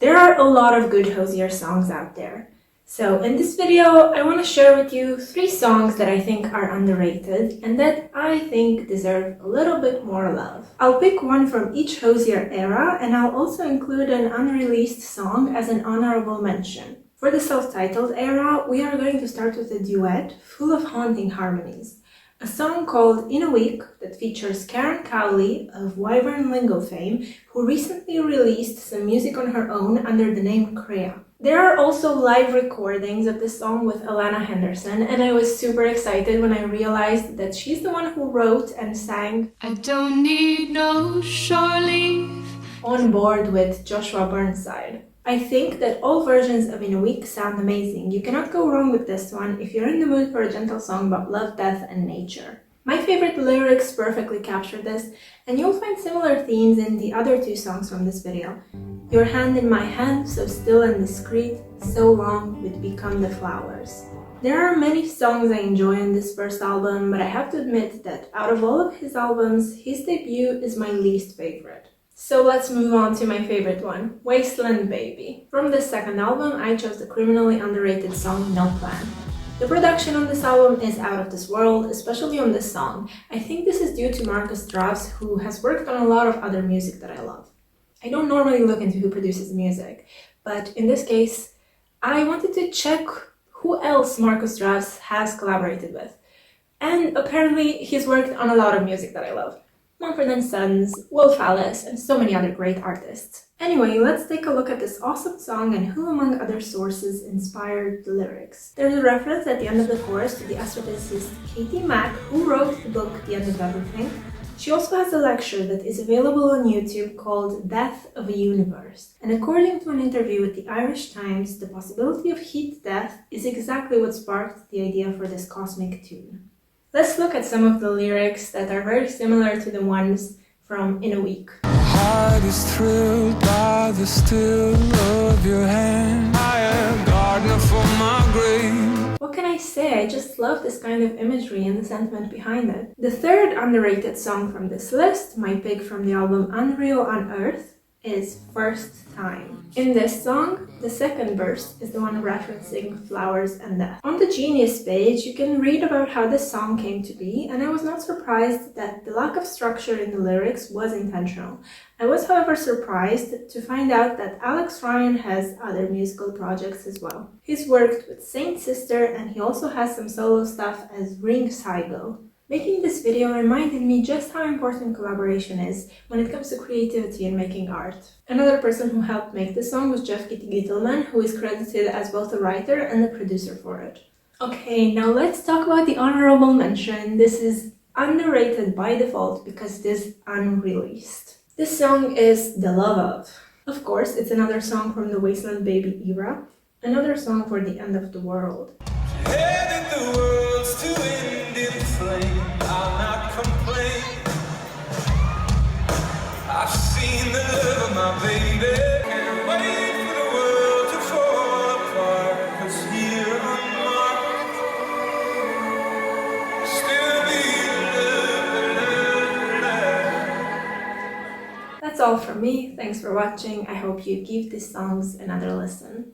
There are a lot of good Hozier songs out there. So in this video, I want to share with you 3 songs that I think are underrated and that I think deserve a little bit more love. I'll pick one from each Hozier era, and I'll also include an unreleased song as an honorable mention. For the self-titled era, we are going to start with a duet full of haunting harmonies. A song called In a Week that features Karen Cowley of Wyvern Lingo fame, who recently released some music on her own under the name Crea. There are also live recordings of this song with Alana Henderson, and I was super excited when I realized that she's the one who wrote and sang I don't need no shore leave on board with Joshua Burnside. I think that all versions of In a Week sound amazing. You cannot go wrong with this one if you're in the mood for a gentle song about love, death, and nature. My favorite lyrics perfectly capture this, and you'll find similar themes in the other 2 songs from this video. Your hand in my hand, so still and discreet, so long we'd become the flowers. There are many songs I enjoy on this first album, but I have to admit that out of all of his albums, his debut is my least favorite. So let's move on to my favorite one, Wasteland Baby. From this second album, I chose the criminally underrated song No Plan. The production on this album is out of this world, especially on this song. I think this is due to Marcus Strauss, who has worked on a lot of other music that I love. I don't normally look into who produces music, but in this case, I wanted to check who else Marcus Strauss has collaborated with. And apparently, he's worked on a lot of music that I love. Mumford & Sons, Wolf Alice, and so many other great artists. Anyway, let's take a look at this awesome song and who among other sources inspired the lyrics. There's a reference at the end of the chorus to the astrophysicist Katie Mack, who wrote the book The End of Everything. She also has a lecture that is available on YouTube called Death of a Universe. And according to an interview with the Irish Times, the possibility of heat death is exactly what sparked the idea for this cosmic tune. Let's look at some of the lyrics that are very similar to the ones from In a Week. Heart is thrilled by the still of your hand. I am gardener for my grave. What can I say? I just love this kind of imagery and the sentiment behind it. The third underrated song from this list, my pick from the album Unreal on Earth, is First Time. In this song, the second verse is the one referencing flowers and death. On the Genius page, you can read about how this song came to be, and I was not surprised that the lack of structure in the lyrics was intentional. I was, however, surprised to find out that Alex Ryan has other musical projects as well. He's worked with Saint Sister, and he also has some solo stuff as Ring Saigo. Making this video reminded me just how important collaboration is when it comes to creativity and making art. Another person who helped make this song was Jeff Gittelman, who is credited as both the writer and the producer for it. Okay, now let's talk about the honorable mention. This is underrated by default because it is unreleased. This song is The Love Of. Of course, it's another song from the Wasteland Baby era, another song for the end of the world. Headed the world's to end in flame. I'll not complain. I've seen the love of my baby. Can't wait for the world to fall apart. 'Cause here unmarked, still be love. That's all from me. Thanks for watching. I hope you give these songs another listen.